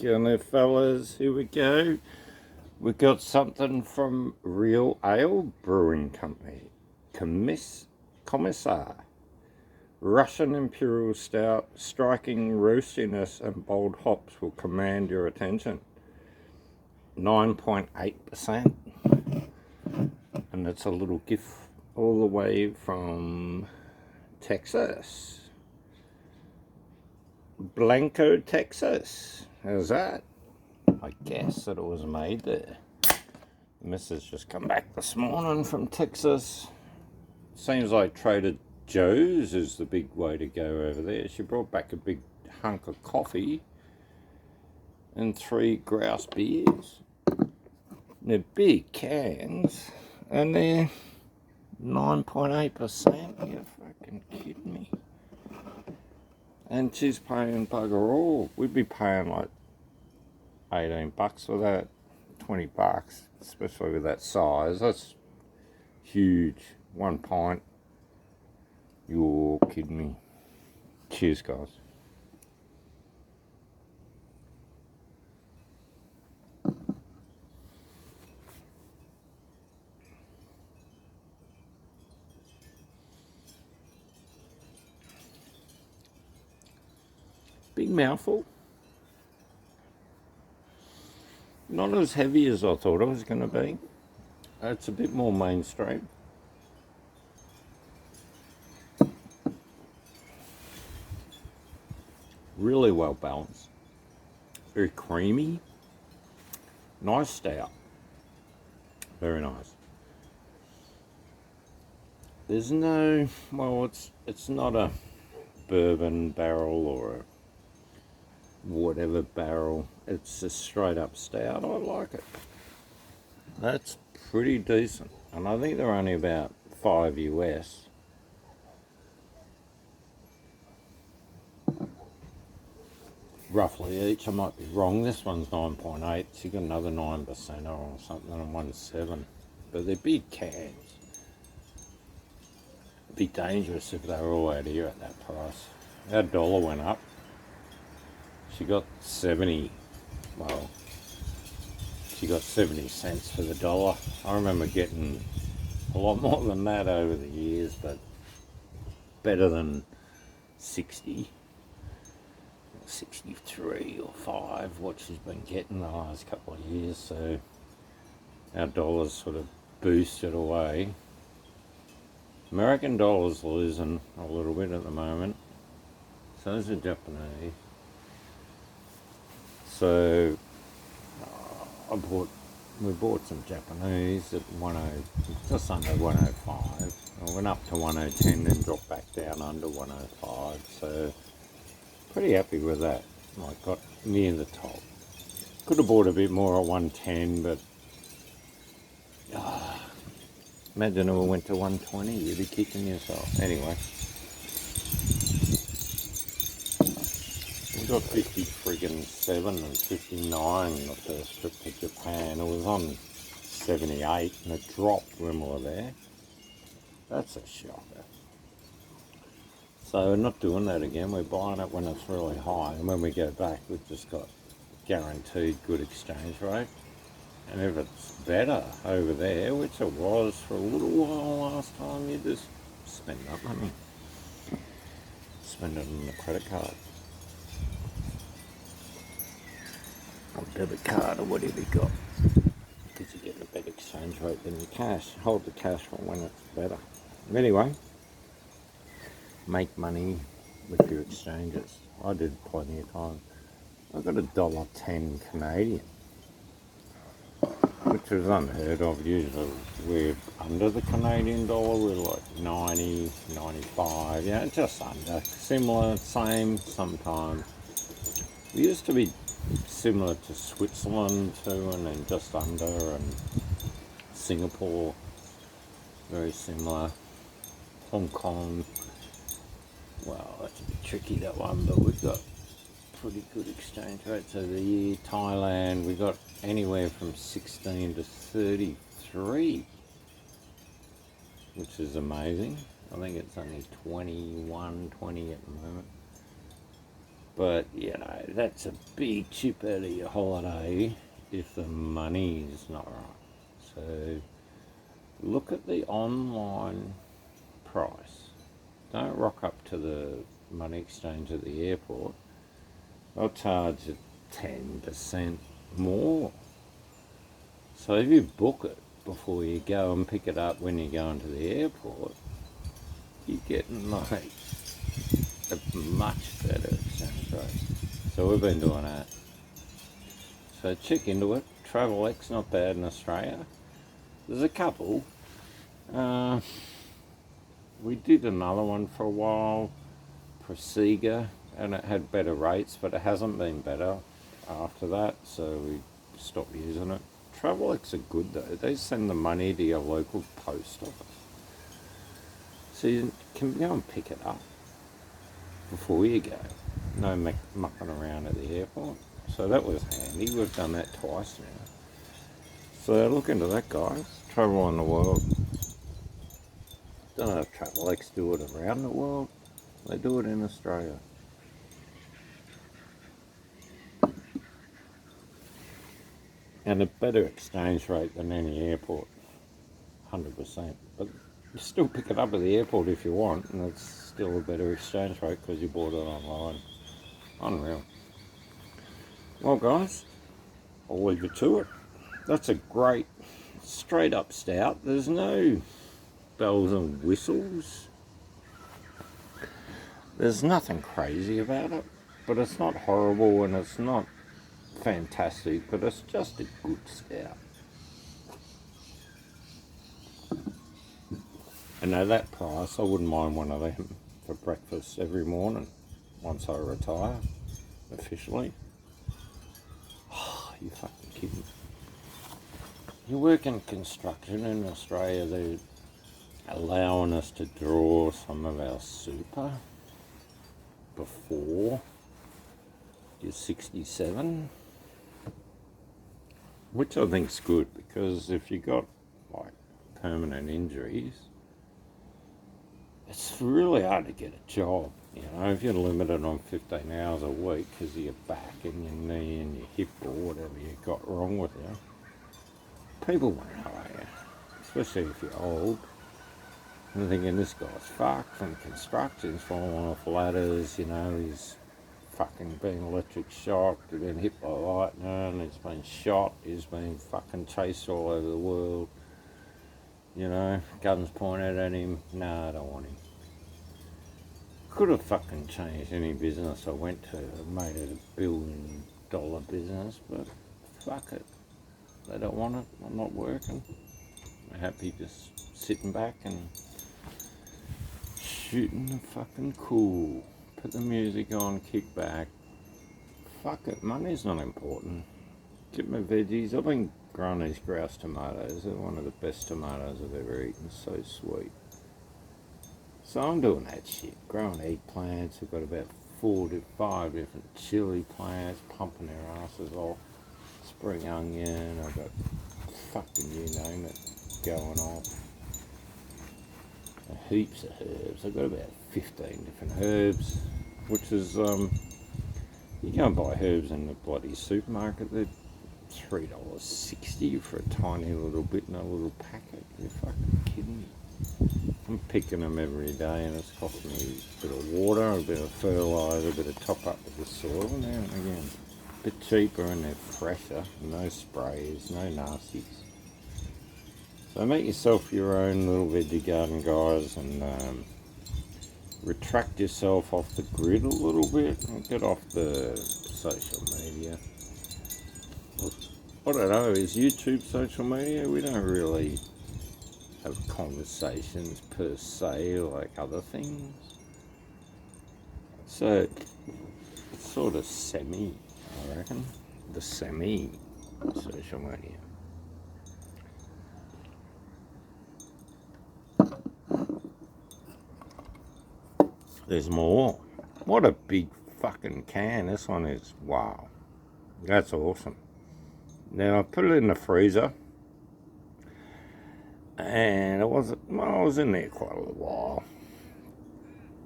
Going there, fellas. Here we go. We got something from Real Ale Brewing Company. Commissar. Russian Imperial Stout. Striking roastiness and bold hops will command your attention. 9.8%. And it's a little gift all the way from Texas. Blanco, Texas. How's that? I guess that it was made there. Mrs. just come back this morning from Texas. Seems like Trader Joe's is the big way to go over there. She brought back a big hunk of coffee and 3 grouse beers. They're big cans and they're 9.8%. You're fucking kidding me. And she's paying bugger all. We'd be paying like $18 for that, $20, especially with that size. That's huge. 1 pint. You're kidding me. Cheers, guys. Big mouthful. Not as heavy as I thought it was going to be. It's a bit more mainstream. Really well balanced. Very creamy. Nice stout. Very nice. There's no, well, it's not a bourbon barrel or a whatever barrel. It's a straight up stout. I like it. That's pretty decent. And I think they're only about $5 US. Roughly each. I might be wrong. This one's 9.8. So you got another 9% or something and 1.7. But they're big cans. It'd be dangerous if they were all out here at that price. Our dollar went up. She got 70, well, she got 70 cents for the dollar. I remember getting a lot more than that over the years, but better than 60, 63 or 5, what she's been getting the last couple of years. So our dollar's sort of boosted away. American dollar's losing a little bit at the moment. So is the Japanese. So we bought some Japanese at 10, just under 105. I went up to 110, then dropped back down under 105. So pretty happy with that. Like got near the top. Could have bought a bit more at 110, but imagine if it went to 120, you'd be kicking yourself. Anyway. We got 50 friggin' 7 and 59 the first trip to Japan. It was on 78 and it dropped when we were there. That's a shocker. So we're not doing that again. We're buying it when it's really high, and when we go back we've just got guaranteed good exchange rate. And if it's better over there, which it was for a little while last time, you just spend that money. Spend it on the credit card. Or debit card or whatever you got, because you get a better exchange rate than your cash. Hold the cash for when it's better. Anyway, make money with your exchanges. I did plenty of time. I got $1.10 Canadian, which was unheard of. Usually we're under the Canadian dollar. We're like 90, 95, yeah, just under. Similar, same sometimes. We used to be similar to Switzerland too, and then just under, and Singapore, very similar. Hong Kong, well, that's a bit tricky, that one, but we've got pretty good exchange rates over the year. Thailand, we got anywhere from 16 to 33, which is amazing. I think it's only 21, 20 at the moment. But, you know, that's a big chip out of your holiday if the money is not right. So look at the online price. Don't rock up to the money exchange at the airport. They'll charge you 10% more. So if you book it before you go and pick it up when you go into the airport, you're getting like a much better exchange rate. So we've been doing that. So check into it. Travel X, not bad in Australia. There's a couple. We did another one for a while, Prosiga, and it had better rates, but it hasn't been better after that, so we stopped using it. Travel X are good though. They send the money to your local post office. So you can go and pick it up before you go. No mucking around at the airport. So that was handy. We've done that twice now. So look into that, guys. Travel on the world. Don't know if Travel X do it around the world. They do it in Australia. And a better exchange rate than any airport. 100%. But you still pick it up at the airport if you want, and it's still a better exchange rate because you bought it online. Unreal. Well, guys, I'll leave you to it. That's a great straight up stout. There's no bells and whistles. There's nothing crazy about it, but it's not horrible and it's not fantastic, but it's just a good stout. And at that price, I wouldn't mind one of them for breakfast every morning once I retire officially. Oh, you fucking kidding. You work in construction in Australia, they're allowing us to draw some of our super before you're 67, which I think's good, because if you got like permanent injuries, it's really hard to get a job. You know, if you're limited on 15 hours a week because of your back and your knee and your hip or whatever you got wrong with you, people won't hire you, especially if you're old. I'm thinking, this guy's fucked from construction, he's falling off ladders, you know, he's fucking been electric shocked, he's been hit by lightning, he's been shot, he's been fucking chased all over the world, you know, guns pointed at him. No, I don't want him. Could have fucking changed any business I went to, made it $1 billion business, but fuck it. They don't want it, I'm not working. I'm happy just sitting back and shooting the fucking cool. Put the music on, kick back. Fuck it, money's not important. Get my veggies. I've been growing these grouse tomatoes. They're one of the best tomatoes I've ever eaten. So sweet. So I'm doing that shit. Growing eggplants. We've got about 4 to 5 different chili plants, pumping their asses off. Spring onion. I've got fucking you name it going on. Heaps of herbs. I've got about 15 different herbs, which is you go and buy herbs in the bloody supermarket. They're $3.60 for a tiny little bit in a little packet. You're fucking kidding me. I'm picking them every day, and it's costing me a bit of water, a bit of fertiliser, a bit of top up with the soil now and again. A bit cheaper and they're fresher. No sprays, no nasties. So make yourself your own little veggie garden, guys, and retract yourself off the grid a little bit and get off the social media. I don't know, is YouTube social media? We don't really have conversations per se like other things. So it's sort of semi, I reckon. The semi social media. There's more. What a big fucking can. This one is, wow. That's awesome. Now I put it in the freezer, and I was in there quite a little while,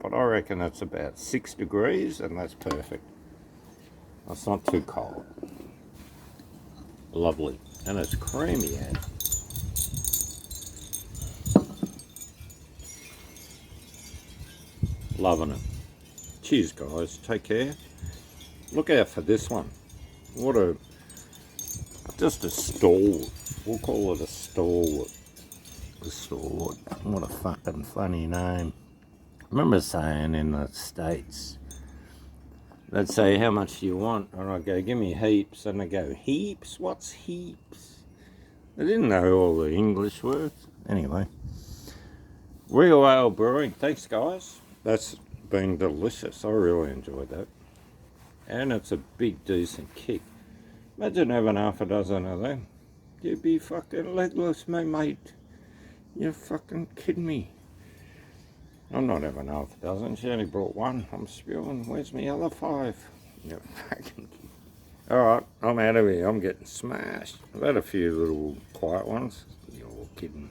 but I reckon it's about 6 degrees, and that's perfect. It's not too cold. Lovely. And it's creamy, eh? Loving it. Cheers, guys. Take care. Look out for this one. What a... Just a stalwart. We'll call it a stalwart. A stalwart. What a fucking funny name. I remember saying in the States, they'd say, how much do you want? And I'd go, give me heaps. And they'd go, heaps? What's heaps? They didn't know all the English words. Anyway. Real Ale Brewing. Thanks, guys. That's been delicious. I really enjoyed that. And it's a big, decent kick. Imagine having half a dozen of them. You'd be fucking legless, my mate. You're fucking kidding me. I'm not having half a dozen. She only brought one. I'm spewing. Where's my other 5? You're fucking kidding. Alright, I'm out of here. I'm getting smashed. I've had a few little quiet ones. You're kidding.